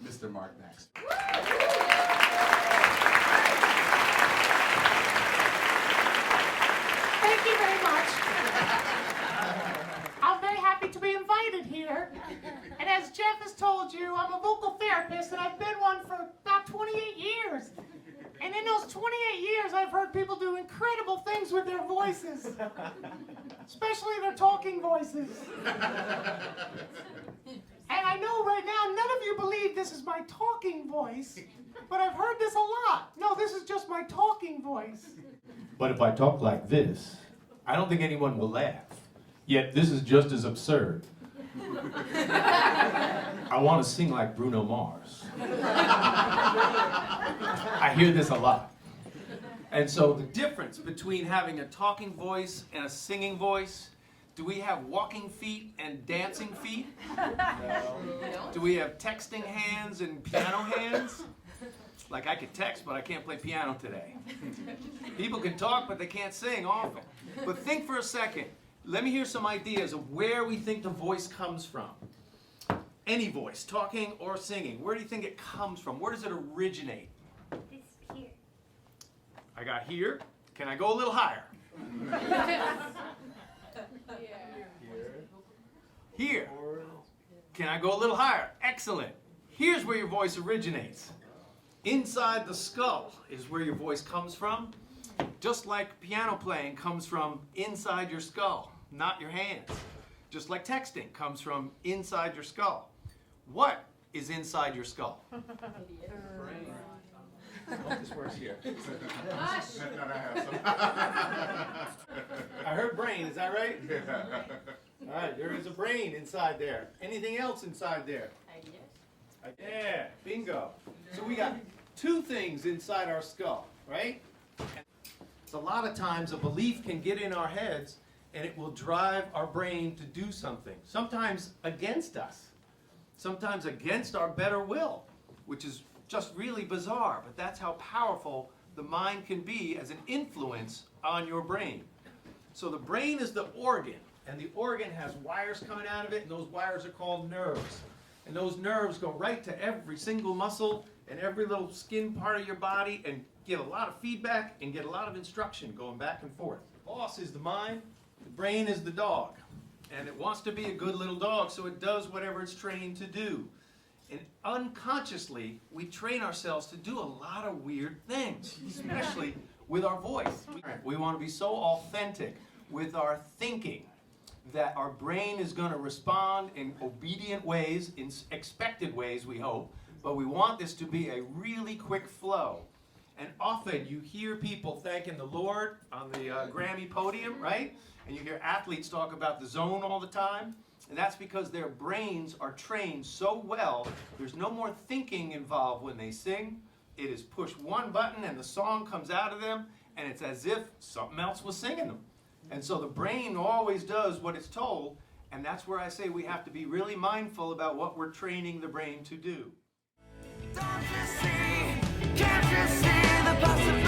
Mr. Mark next. Thank you very much. I'm very happy to be invited here. And as Jeff has told you, I'm a vocal therapist, and I've been one for about 28 years. And in those 28 years, I've heard people do incredible things with their voices, especially their talking voices. And I know right now, none of you believe this is my talking voice, but I've heard this a lot. No, this is just my talking voice. But if I talk like this, I don't think anyone will laugh. Yet this is just as absurd. I want to sing like Bruno Mars. I hear this a lot. And so the difference between having a talking voice and a singing voice, do we have walking feet and dancing feet? No. Do we have texting hands and piano hands? Like I could text, but I can't play piano today. People can talk, but they can't sing often. But think for a second. Let me hear some ideas of where we think the voice comes from. Any voice, talking or singing. Where do you think it comes from? Where does it originate? It's here. I got here. Can I go a little higher? Here. Can I go a little higher? Excellent. Here's where your voice originates. Inside the skull is where your voice comes from. Just like piano playing comes from inside your skull, not your hands. Just like texting comes from inside your skull. What is inside your skull? Brain. I hope this works here. I heard brain, is that right? All right, there is a brain inside there. Anything else inside there? Yeah, bingo. So we got two things inside our skull, right? So a lot of times a belief can get in our heads and it will drive our brain to do something. Sometimes against us. Sometimes against our better will, which is just really bizarre, but that's how powerful the mind can be as an influence on your brain. So the brain is the organ, and the organ has wires coming out of it, and those wires are called nerves. And those nerves go right to every single muscle and every little skin part of your body and get a lot of feedback and get a lot of instruction going back and forth. Boss is the mind, the brain is the dog. And it wants to be a good little dog, so it does whatever it's trained to do. And unconsciously, we train ourselves to do a lot of weird things, especially with our voice. We want to be so authentic with our thinking that our brain is going to respond in obedient ways, in expected ways, we hope, but we want this to be a really quick flow. And often you hear people thanking the Lord on the Grammy podium, right? And you hear athletes talk about the zone all the time. And that's because their brains are trained so well, there's no more thinking involved when they sing. It is push one button and the song comes out of them, and it's as if something else was singing them. And so the brain always does what it's told, and that's where I say we have to be really mindful about what we're training the brain to do. Don't you see, can't you see the possibility?